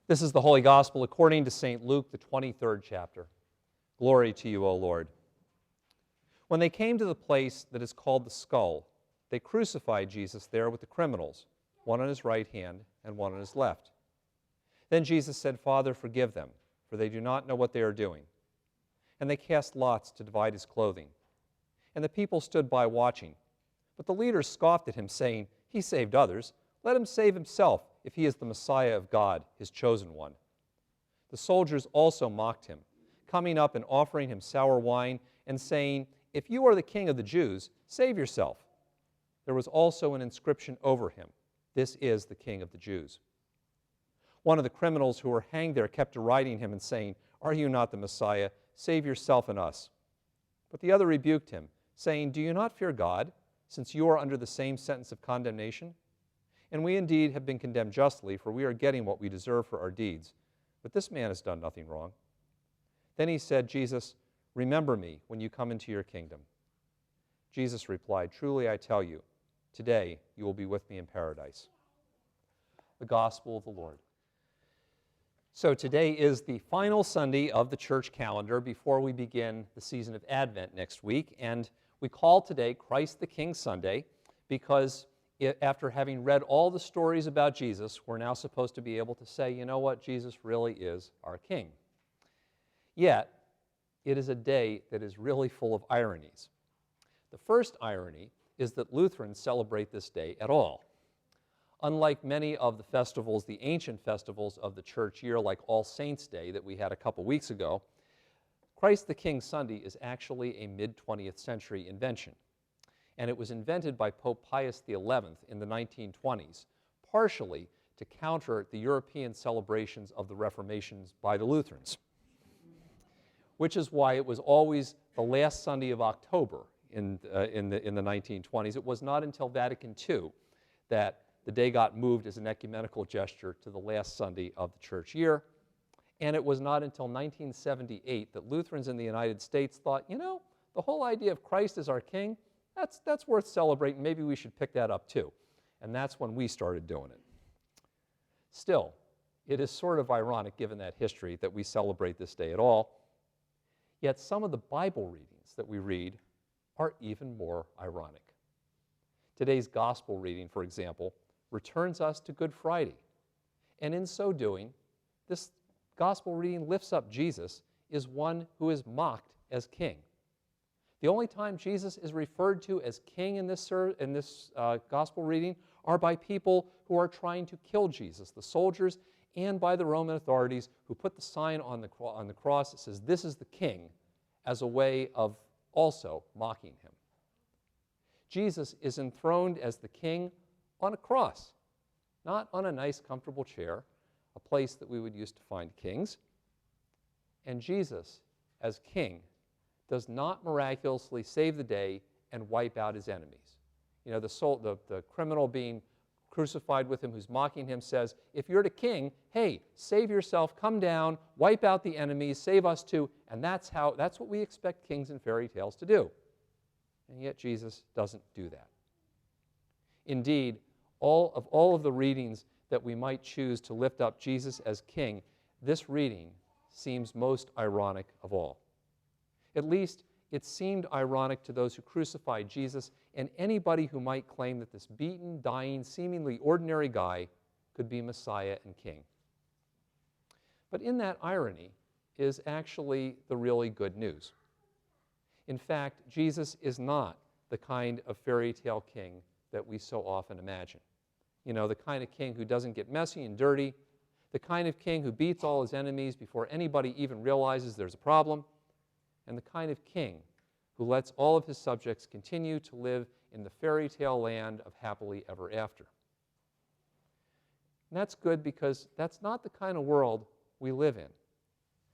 This is the Holy Gospel according to St. Luke, the 23rd chapter. Glory to you, O Lord. When they came to the place that is called the Skull, they crucified Jesus there with the criminals, one on his right hand and one on his left. Then Jesus said, Father, forgive them, for they do not know what they are doing. And they cast lots to divide his clothing. And the people stood by watching. But the leaders scoffed at him, saying, He saved others. Let him save himself, if he is the Messiah of God, his chosen one. The soldiers also mocked him, coming up and offering him sour wine, and saying, If you are the king of the Jews, save yourself. There was also an inscription over him, This is the King of the Jews. One of the criminals who were hanged there kept deriding him and saying, Are you not the Messiah? Save yourself and us. But the other rebuked him, saying, Do you not fear God, since you are under the same sentence of condemnation? And we indeed have been condemned justly, for we are getting what we deserve for our deeds. But this man has done nothing wrong. Then he said, Jesus, remember me when you come into your kingdom. Jesus replied, Truly I tell you, today you will be with me in paradise. The Gospel of the Lord. So today is the final Sunday of the church calendar before we begin the season of Advent next week. And we call today Christ the King Sunday because after having read all the stories about Jesus, we're now supposed to be able to say, you know what, Jesus really is our King. Yet, it is a day that is really full of ironies. The first irony is that Lutherans celebrate this day at all. Unlike many of the festivals, the ancient festivals of the church year, like All Saints' Day that we had a couple weeks ago, Christ the King Sunday is actually a mid-20th century invention. And it was invented by Pope Pius XI in the 1920s, partially to counter the European celebrations of the Reformations by the Lutherans, which is why it was always the last Sunday of October in the 1920s. It was not until Vatican II that the day got moved as an ecumenical gesture to the last Sunday of the church year. And it was not until 1978 that Lutherans in the United States thought, you know, the whole idea of Christ as our King, that's worth celebrating. Maybe we should pick that up too. And that's when we started doing it. Still, it is sort of ironic, given that history, that we celebrate this day at all. Yet some of the Bible readings that we read are even more ironic. Today's gospel reading, for example, returns us to Good Friday. And in so doing, this gospel reading lifts up Jesus as one who is mocked as king. The only time Jesus is referred to as king in this gospel reading are by people who are trying to kill Jesus, the soldiers, and by the Roman authorities who put the sign on the cross that says, This is the king, as a way of also mocking him. Jesus is enthroned as the king on a cross, not on a nice, comfortable chair, a place that we would use to find kings. And Jesus, as king, does not miraculously save the day and wipe out his enemies. You know, the criminal being crucified with him who's mocking him says, if you're the king, hey, save yourself, come down, wipe out the enemies, save us too. And that's what we expect kings in fairy tales to do. And yet Jesus doesn't do that. Indeed, all of the readings that we might choose to lift up Jesus as king, this reading seems most ironic of all. At least it seemed ironic to those who crucified Jesus and anybody who might claim that this beaten, dying, seemingly ordinary guy could be Messiah and king. But in that irony is actually the really good news. In fact, Jesus is not the kind of fairy tale king that we so often imagine. You know, the kind of king who doesn't get messy and dirty, the kind of king who beats all his enemies before anybody even realizes there's a problem, and the kind of king who lets all of his subjects continue to live in the fairy tale land of happily ever after. And that's good because that's not the kind of world we live in.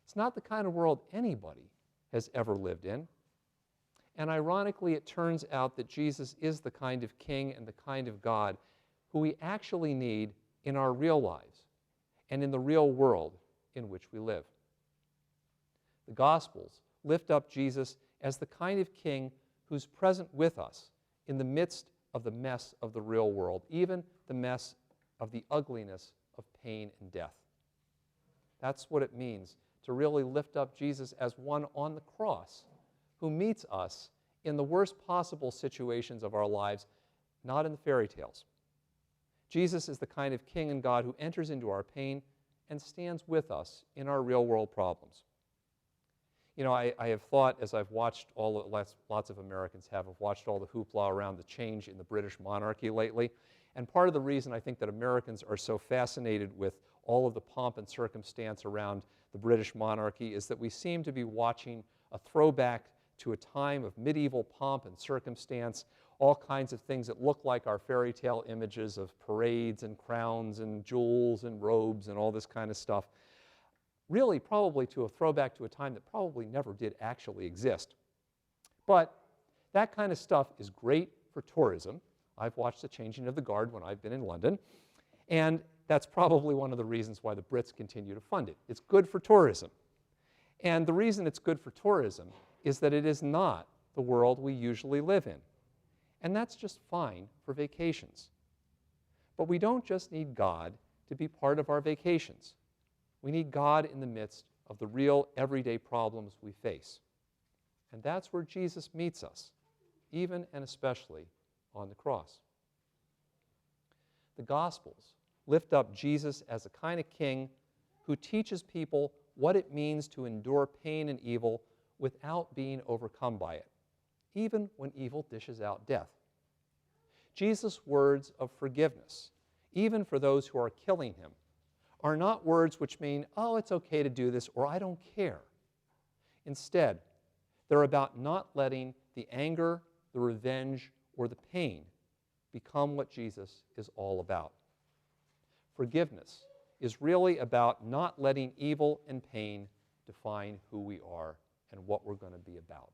It's not the kind of world anybody has ever lived in. And ironically, it turns out that Jesus is the kind of king and the kind of God who we actually need in our real lives and in the real world in which we live. The Gospels lift up Jesus as the kind of king who's present with us in the midst of the mess of the real world, even the mess of the ugliness of pain and death. That's what it means to really lift up Jesus as one on the cross who meets us in the worst possible situations of our lives, not in the fairy tales. Jesus is the kind of king and God who enters into our pain and stands with us in our real-world problems. You know, I have thought, as I've watched lots of Americans have watched all the hoopla around the change in the British monarchy lately, and part of the reason I think that Americans are so fascinated with all of the pomp and circumstance around the British monarchy is that we seem to be watching a throwback to a time of medieval pomp and circumstance, all kinds of things that look like our fairy tale images of parades and crowns and jewels and robes and all this kind of stuff. Really, probably to a throwback to a time that probably never did actually exist. But that kind of stuff is great for tourism. I've watched the changing of the guard when I've been in London, and that's probably one of the reasons why the Brits continue to fund it. It's good for tourism. And the reason it's good for tourism is that it is not the world we usually live in. And that's just fine for vacations. But we don't just need God to be part of our vacations. We need God in the midst of the real everyday problems we face. And that's where Jesus meets us, even and especially on the cross. The Gospels lift up Jesus as a kind of king who teaches people what it means to endure pain and evil without being overcome by it, even when evil dishes out death. Jesus' words of forgiveness, even for those who are killing him, are not words which mean, oh, it's okay to do this, or I don't care. Instead, they're about not letting the anger, the revenge, or the pain become what Jesus is all about. Forgiveness is really about not letting evil and pain define who we are and what we're going to be about.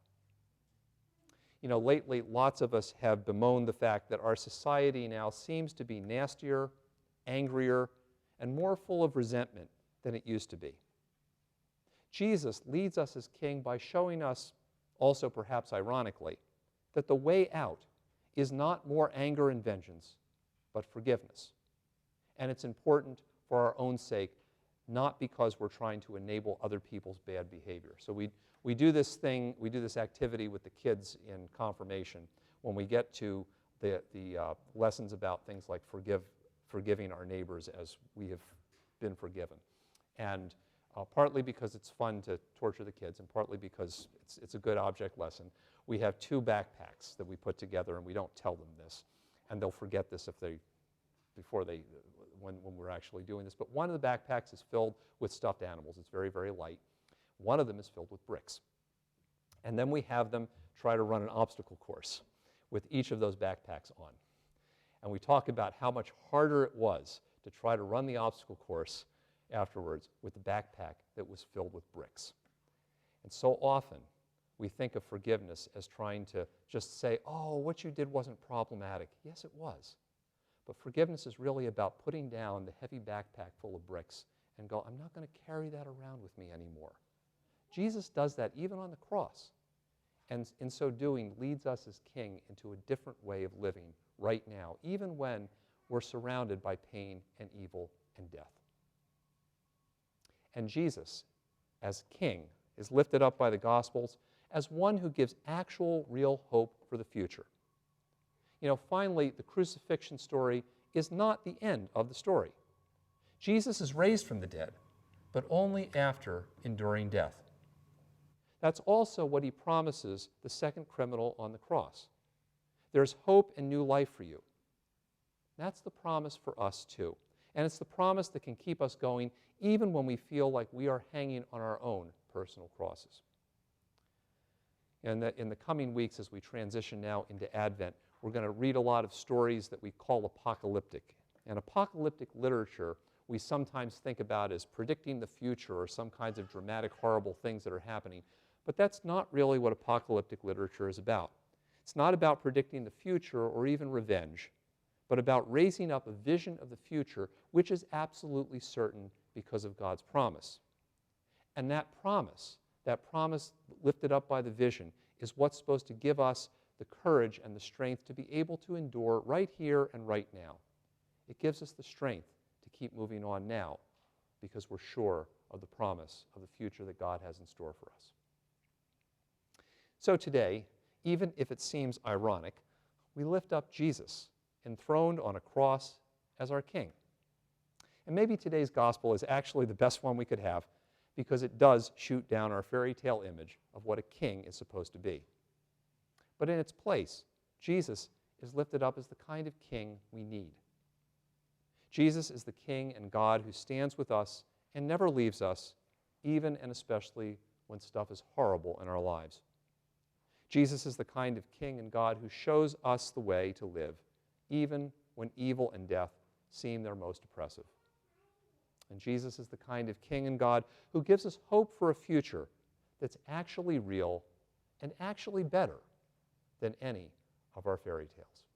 You know, lately, lots of us have bemoaned the fact that our society now seems to be nastier, angrier, and more full of resentment than it used to be. Jesus leads us as king by showing us, also perhaps ironically, that the way out is not more anger and vengeance, but forgiveness. And it's important for our own sake, not because we're trying to enable other people's bad behavior. So we do this thing, we do this activity with the kids in confirmation when we get to the lessons about things like forgiving our neighbors as we have been forgiven. And partly because it's fun to torture the kids and partly because it's a good object lesson, we have two backpacks that we put together and we don't tell them this. And they'll forget this when we're actually doing this. But one of the backpacks is filled with stuffed animals. It's very, very light. One of them is filled with bricks. And then we have them try to run an obstacle course with each of those backpacks on. And we talk about how much harder it was to try to run the obstacle course afterwards with the backpack that was filled with bricks. And so often, we think of forgiveness as trying to just say, oh, what you did wasn't problematic. Yes, it was. But forgiveness is really about putting down the heavy backpack full of bricks and go, I'm not going to carry that around with me anymore. Jesus does that even on the cross, and in so doing leads us as king into a different way of living right now, even when we're surrounded by pain and evil and death. And Jesus, as king, is lifted up by the Gospels as one who gives actual, real hope for the future. You know, finally, the crucifixion story is not the end of the story. Jesus is raised from the dead, but only after enduring death. That's also what he promises the second criminal on the cross. There's hope and new life for you. That's the promise for us too. And it's the promise that can keep us going even when we feel like we are hanging on our own personal crosses. And in the coming weeks, as we transition now into Advent, we're going to read a lot of stories that we call apocalyptic. And apocalyptic literature we sometimes think about as predicting the future or some kinds of dramatic, horrible things that are happening. But that's not really what apocalyptic literature is about. It's not about predicting the future or even revenge, but about raising up a vision of the future which is absolutely certain because of God's promise. And that promise lifted up by the vision, is what's supposed to give us the courage and the strength to be able to endure right here and right now. It gives us the strength to keep moving on now because we're sure of the promise of the future that God has in store for us. So today, even if it seems ironic, we lift up Jesus, enthroned on a cross as our King. And maybe today's gospel is actually the best one we could have because it does shoot down our fairy tale image of what a king is supposed to be. But in its place, Jesus is lifted up as the kind of king we need. Jesus is the King and God who stands with us and never leaves us, even and especially when stuff is horrible in our lives. Jesus is the kind of King and God who shows us the way to live, even when evil and death seem their most oppressive. And Jesus is the kind of King and God who gives us hope for a future that's actually real and actually better than any of our fairy tales.